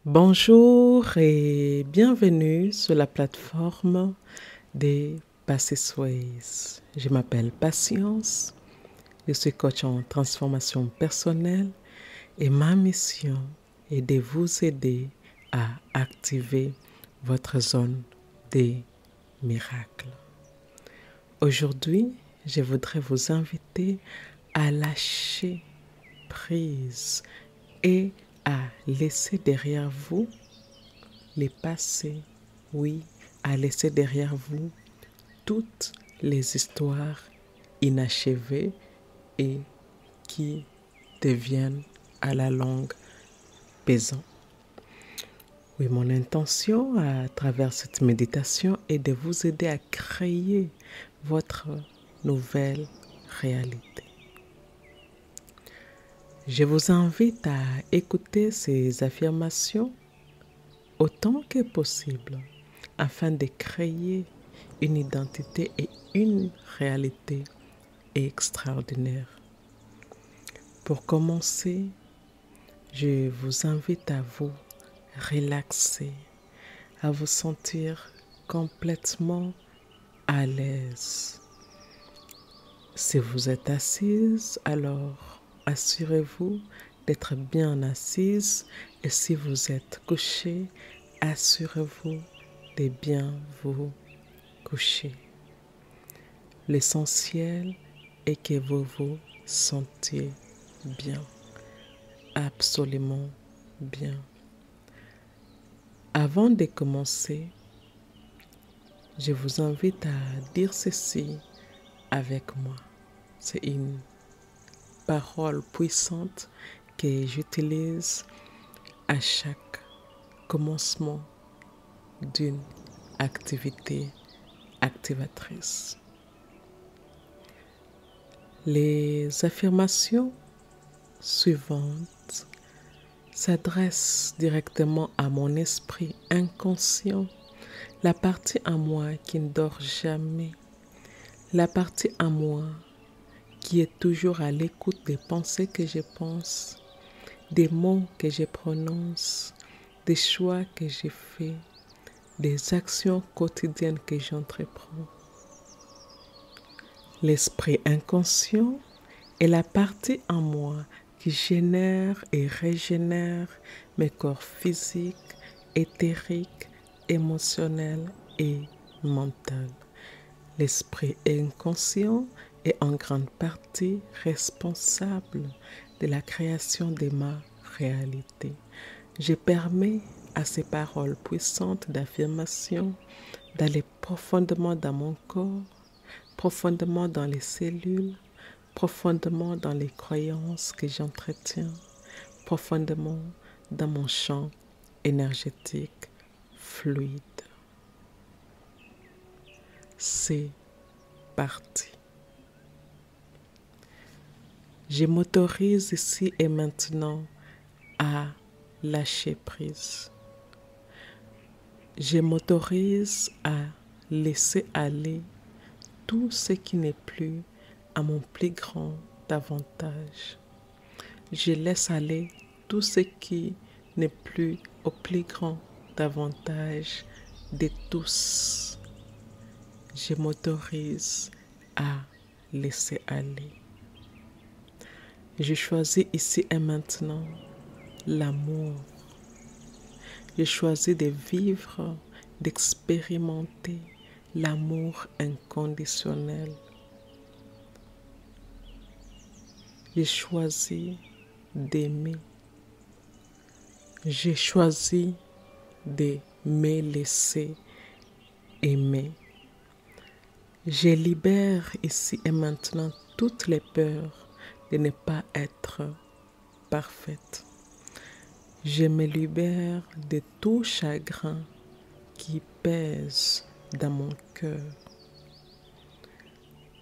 Bonjour et bienvenue sur la plateforme des Passisways. Je m'appelle Patience, je suis coach en transformation personnelle et ma mission est de vous aider à activer votre zone des miracles. Aujourd'hui, je voudrais vous inviter à lâcher prise et à laisser derrière vous les passés, oui, à laisser derrière vous toutes les histoires inachevées et qui deviennent à la longue pesants. Oui, mon intention à travers cette méditation est de vous aider à créer votre nouvelle réalité. Je vous invite à écouter ces affirmations autant que possible afin de créer une identité et une réalité extraordinaire. Pour commencer, je vous invite à vous relaxer, à vous sentir complètement à l'aise. Si vous êtes assise, alors assurez-vous d'être bien assise et si vous êtes couché, assurez-vous de bien vous coucher. L'essentiel est que vous vous sentiez bien, absolument bien. Avant de commencer, je vous invite à dire ceci avec moi. C'est une parole puissante que j'utilise à chaque commencement d'une activité activatrice. Les affirmations suivantes s'adressent directement à mon esprit inconscient, la partie en moi qui ne dort jamais, la partie en moi qui est toujours à l'écoute des pensées que je pense, des mots que je prononce, des choix que je fais, des actions quotidiennes que j'entreprends. L'esprit inconscient est la partie en moi qui génère et régénère mes corps physiques, éthériques, émotionnels et mentaux. L'esprit inconscient est en grande partie responsable de la création de ma réalité. Je permets à ces paroles puissantes d'affirmation d'aller profondément dans mon corps, profondément dans les cellules, profondément dans les croyances que j'entretiens, profondément dans mon champ énergétique fluide. C'est parti. Je m'autorise ici et maintenant à lâcher prise. Je m'autorise à laisser aller tout ce qui n'est plus à mon plus grand avantage. Je laisse aller tout ce qui n'est plus au plus grand avantage de tous. Je m'autorise à laisser aller. Je choisis ici et maintenant l'amour. Je choisis de vivre, d'expérimenter l'amour inconditionnel. J'ai choisi d'aimer. J'ai choisi de me laisser aimer. Je libère ici et maintenant toutes les peurs de ne pas être parfaite. Je me libère de tout chagrin qui pèse dans mon cœur.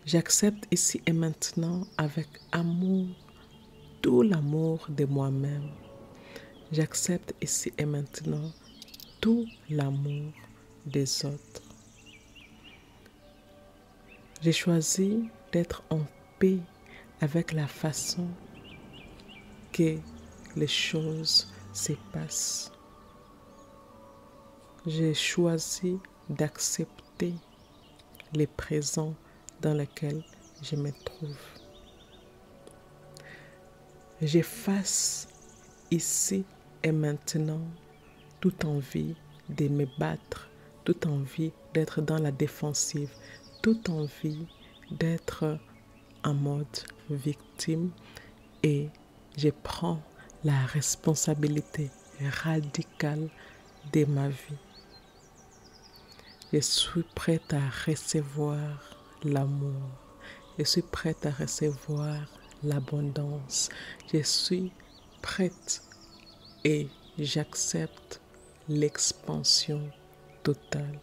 J'accepte ici et maintenant avec amour tout l'amour de moi-même. J'accepte ici et maintenant tout l'amour des autres. J'ai choisi d'être en paix avec la façon que les choses se passent. j'ai choisi d'accepter les présents dans lesquels je me trouve. J'efface ici et maintenant toute envie de me battre, toute envie d'être dans la défensive, toute envie d'être en mode victime et je prends la responsabilité radicale de ma vie. Je suis prête à recevoir l'amour. Je suis prête à recevoir l'abondance. Je suis prête et j'accepte l'expansion totale.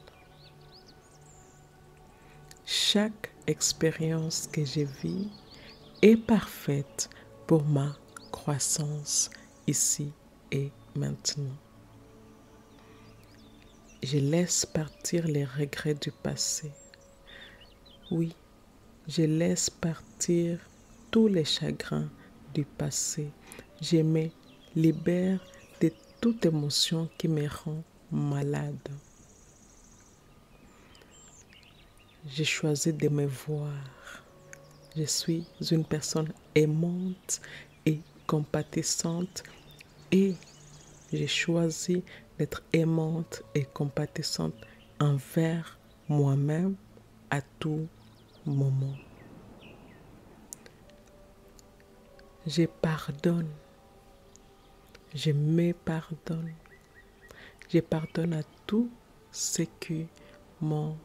Chaque expérience que je vis est parfaite pour ma croissance ici et maintenant. Je laisse partir les regrets du passé. Oui, je laisse partir tous les chagrins du passé. Je me libère de toute émotion qui me rend malade. J'ai choisi de me voir. Je suis une personne aimante et compatissante et j'ai choisi d'être aimante et compatissante envers moi-même à tout moment. Je pardonne. Je me pardonne. Je pardonne à tous ceux qui m'ont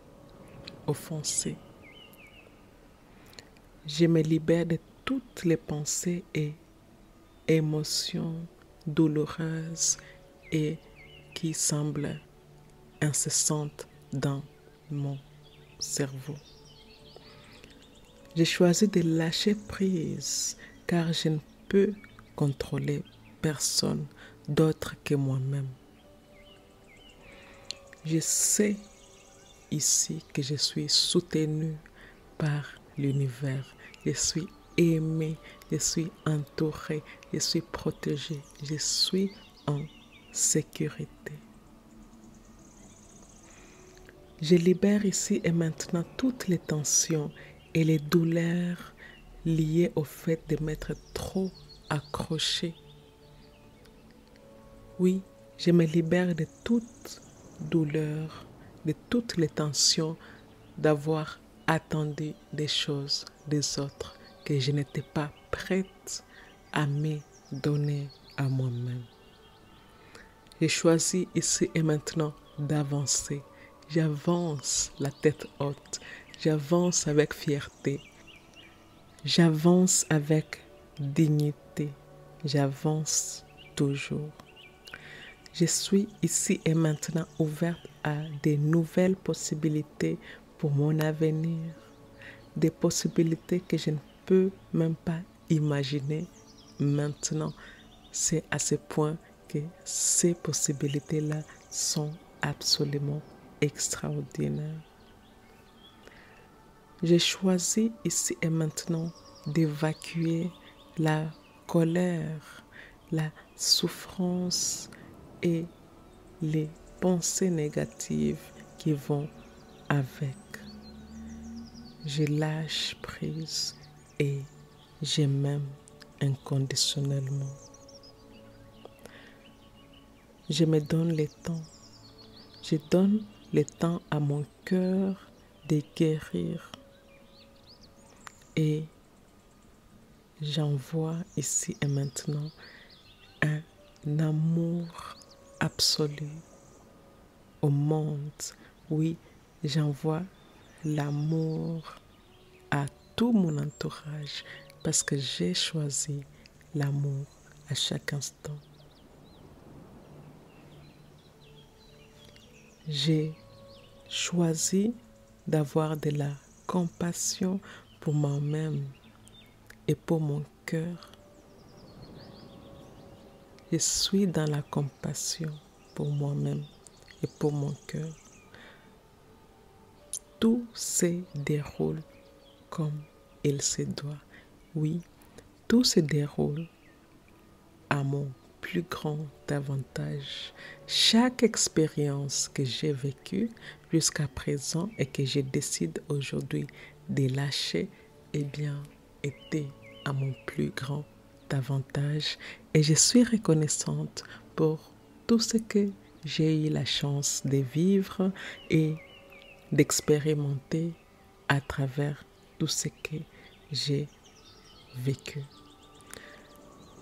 offensé. Je me libère de toutes les pensées et émotions douloureuses et qui semblent incessantes dans mon cerveau. J'ai choisi de lâcher prise car je ne peux contrôler personne d'autre que moi-même. Je sais ici que je suis soutenue par l'univers. Je suis aimée, je suis entourée, je suis protégée, je suis en sécurité. Je libère ici et maintenant toutes les tensions et les douleurs liées au fait de m'être trop accrochée. Oui, je me libère de toute douleur, de toutes les tensions d'avoir attendu des choses des autres que je n'étais pas prête à me donner à moi-même. J'ai choisi ici et maintenant d'avancer. J'avance la tête haute. J'avance avec fierté. J'avance avec dignité. J'avance toujours. Je suis ici et maintenant ouverte à de nouvelles possibilités pour mon avenir. Des possibilités que je ne peux même pas imaginer maintenant. C'est à ce point que ces possibilités-là sont absolument extraordinaires. J'ai choisi ici et maintenant d'évacuer la colère, la souffrance et les pensées négatives qui vont avec. Je lâche prise et je m'aime inconditionnellement. Je me donne le temps. Je donne le temps à mon cœur de guérir. Et j'envoie ici et maintenant un amour absolu au monde. Oui, j'envoie l'amour à tout mon entourage parce que j'ai choisi l'amour à chaque instant. J'ai choisi d'avoir de la compassion pour moi-même et pour mon cœur. Je suis dans la compassion pour moi-même et pour mon cœur. Tout se déroule comme il se doit. Oui, tout se déroule à mon plus grand avantage. Chaque expérience que j'ai vécue jusqu'à présent et que je décide aujourd'hui de lâcher, eh bien, était à mon plus grand avantage. Et je suis reconnaissante pour tout ce que j'ai eu la chance de vivre et d'expérimenter à travers tout ce que j'ai vécu.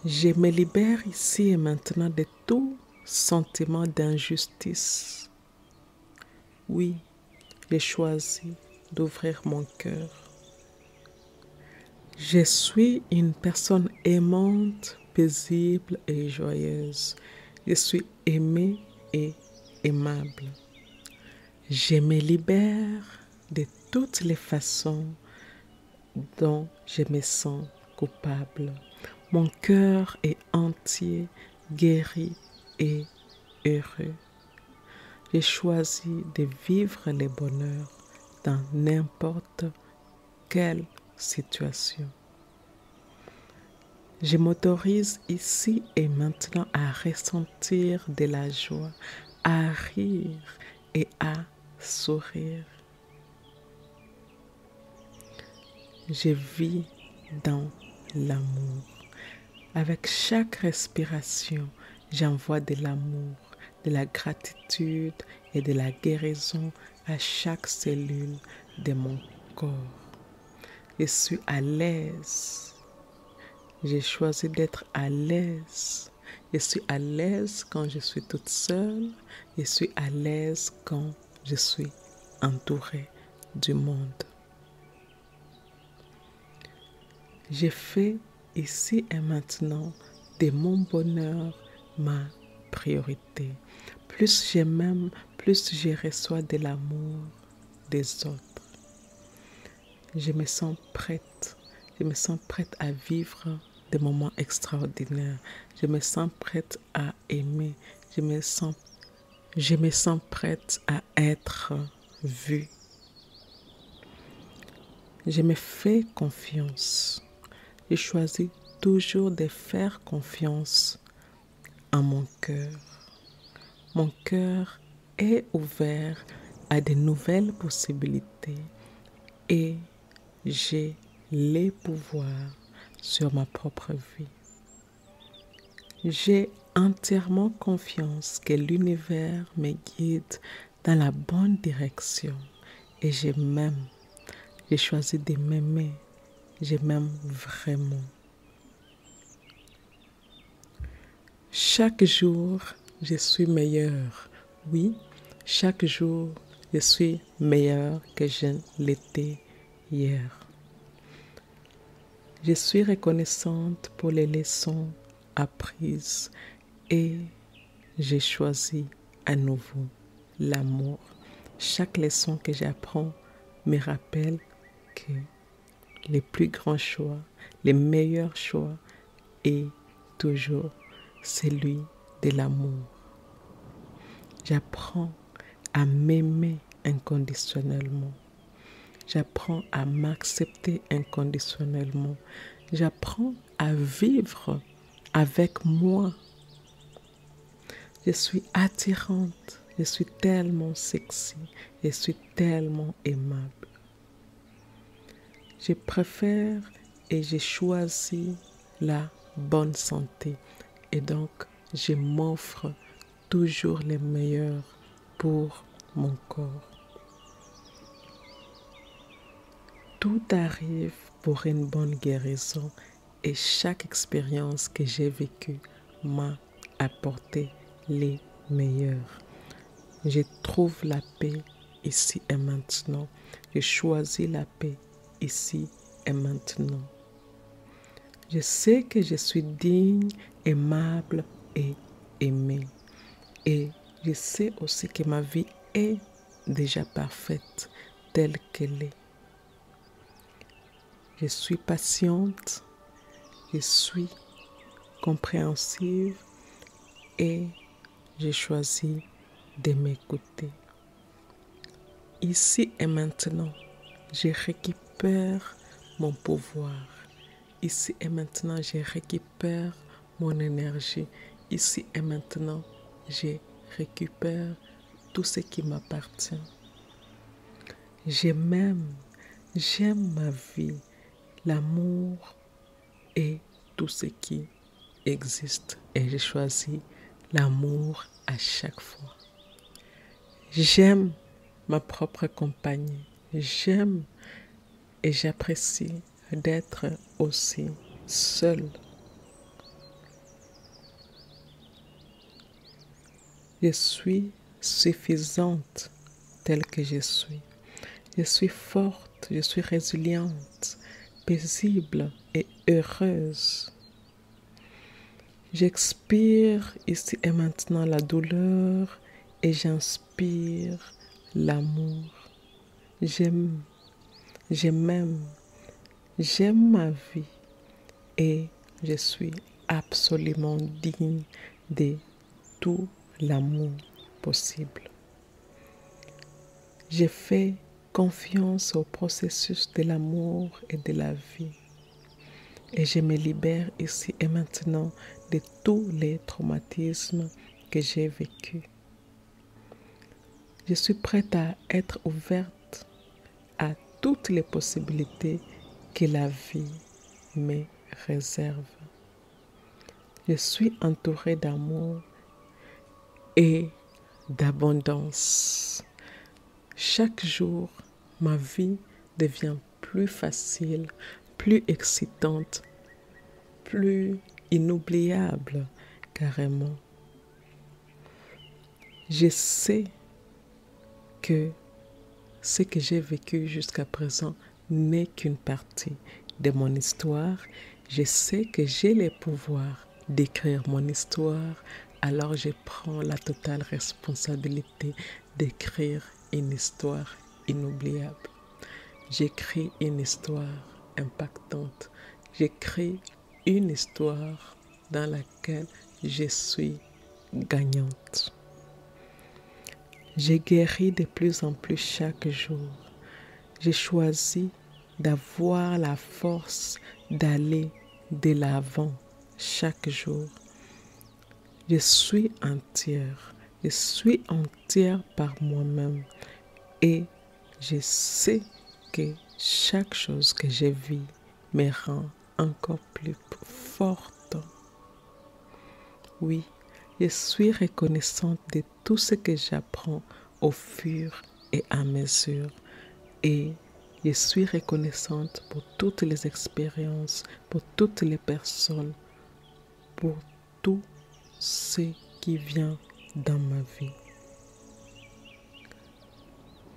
Je me libère ici et maintenant de tout sentiment d'injustice. Oui, j'ai choisi d'ouvrir mon cœur. Je suis une personne aimante, paisible et joyeuse. Je suis aimée et aimable. Je me libère de toutes les façons dont je me sens coupable. Mon cœur est entier, guéri et heureux. J'ai choisi de vivre le bonheur dans n'importe quelle situation. Je m'autorise ici et maintenant à ressentir de la joie, à rire et à sourire. Je vis dans l'amour. Avec chaque respiration, j'envoie de l'amour, de la gratitude et de la guérison à chaque cellule de mon corps. Je suis à l'aise. J'ai choisi d'être à l'aise. Je suis à l'aise quand je suis toute seule. Je suis à l'aise quand je suis entourée du monde. J'ai fait ici et maintenant de mon bonheur ma priorité. Plus je m'aime, plus je reçois de l'amour des autres. Je me sens prête. Je me sens prête à vivre des moments extraordinaires. Je me sens prête à aimer. Je me sens prête à être vue. Je me fais confiance. Je choisis toujours de faire confiance à mon cœur. Mon cœur est ouvert à de nouvelles possibilités et j'ai les pouvoirs sur ma propre vie. J'ai entièrement confiance que l'univers me guide dans la bonne direction et je m'aime. J'ai choisi de m'aimer. Je m'aime vraiment. Chaque jour, je suis meilleure. Oui, chaque jour, je suis meilleure que je l'étais hier. Je suis reconnaissante pour les leçons apprises et j'ai choisi à nouveau l'amour. Chaque leçon que j'apprends me rappelle que les plus grands choix, les meilleurs choix est toujours celui de l'amour. J'apprends à m'aimer inconditionnellement. J'apprends à m'accepter inconditionnellement. J'apprends à vivre avec moi. Je suis attirante. Je suis tellement sexy. Je suis tellement aimable. Je préfère et j'ai choisi la bonne santé. Et donc, je m'offre toujours le meilleur pour mon corps. Tout arrive pour une bonne guérison et chaque expérience que j'ai vécue m'a apporté les meilleurs. Je trouve la paix ici et maintenant. Je choisis la paix ici et maintenant. Je sais que je suis digne, aimable et aimée. Et je sais aussi que ma vie est déjà parfaite telle qu'elle est. Je suis patiente, je suis compréhensive et j'ai choisi de m'écouter. Ici et maintenant, je récupère mon pouvoir. Ici et maintenant, je récupère mon énergie. ici et maintenant, je récupère tout ce qui m'appartient. J'aime ma vie, l'amour et tout ce qui existe. Et j'ai choisi l'amour à chaque fois. J'aime ma propre compagnie. J'aime et j'apprécie d'être aussi seule. Je suis suffisante telle que je suis. Je suis forte, je suis résiliente, paisible et heureuse. J'expire ici et maintenant la douleur et j'inspire l'amour. J'aime ma vie et je suis absolument digne de tout l'amour possible. Je fais confiance au processus de l'amour et de la vie. Et je me libère ici et maintenant de tous les traumatismes que j'ai vécus. Je suis prête à être ouverte à toutes les possibilités que la vie me réserve. Je suis entourée d'amour et d'abondance. Chaque jour, ma vie devient plus facile, plus excitante, plus inoubliable carrément. Je sais que ce que j'ai vécu jusqu'à présent n'est qu'une partie de mon histoire. Je sais que j'ai le pouvoir d'écrire mon histoire, alors je prends la totale responsabilité d'écrire une histoire inoubliable. J'écris une histoire impactante. J'écris une histoire dans laquelle je suis gagnante. Je guéris de plus en plus chaque jour. J'ai choisi d'avoir la force d'aller de l'avant chaque jour. Je suis entière. Je suis entière par moi-même. Et je sais que chaque chose que je vis me rend encore plus forte. Oui, je suis reconnaissante de tout ce que j'apprends au fur et à mesure. Et je suis reconnaissante pour toutes les expériences, pour toutes les personnes, pour tout ce qui vient dans ma vie.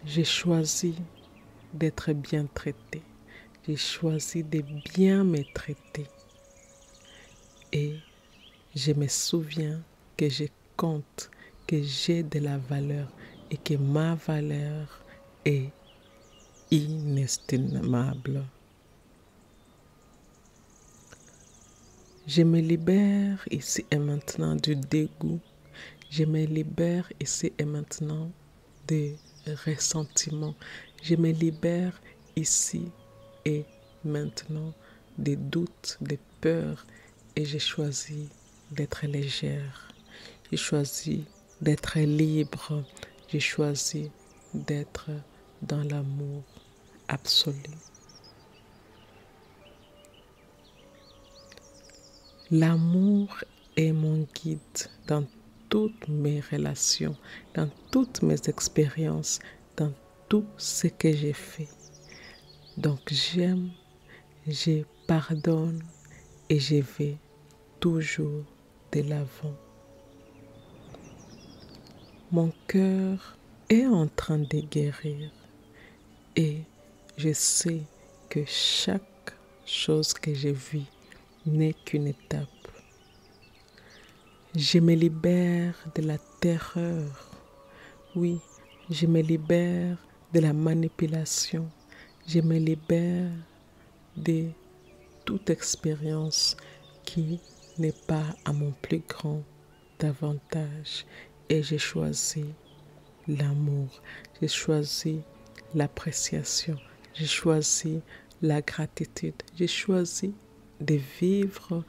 J'ai choisi d'être bien traitée. J'ai choisi de bien me traiter. Et je me souviens que je compte, que j'ai de la valeur et que ma valeur est inestimable. Je me libère ici et maintenant du dégoût. Je me libère ici et maintenant des ressentiments. Je me libère ici et maintenant des doutes, des peurs. Et j'ai choisi d'être légère. J'ai choisi d'être libre. J'ai choisi d'être dans l'amour absolu. L'amour est mon guide dans toutes mes relations, dans toutes mes expériences, dans tout ce que j'ai fait. Donc j'aime, je pardonne et je vais toujours de l'avant. Mon cœur est en train de guérir et je sais que chaque chose que je vis n'est qu'une étape. Je me libère de la terreur. Oui, je me libère de la manipulation. Je me libère de toute expérience qui n'est pas à mon plus grand avantage. Et j'ai choisi l'amour. J'ai choisi l'appréciation. J'ai choisi la gratitude. J'ai choisi de vivre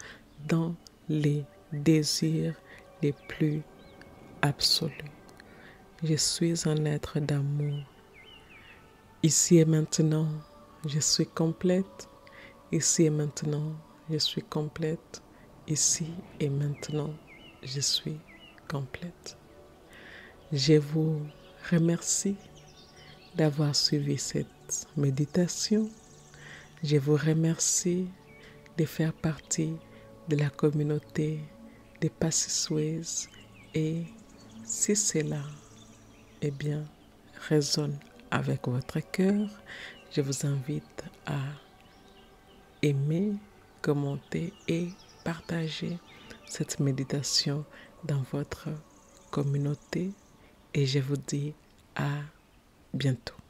dans les désirs les plus absolus. Je suis un être d'amour. Ici et maintenant, je suis complète. Ici et maintenant, je suis complète. Ici et maintenant, je suis complète. Je vous remercie d'avoir suivi cette méditation. Je vous remercie de faire partie de la communauté des Passissouaises et si cela, résonne avec votre cœur, je vous invite à aimer, commenter et partager cette méditation dans votre communauté et je vous dis à bientôt.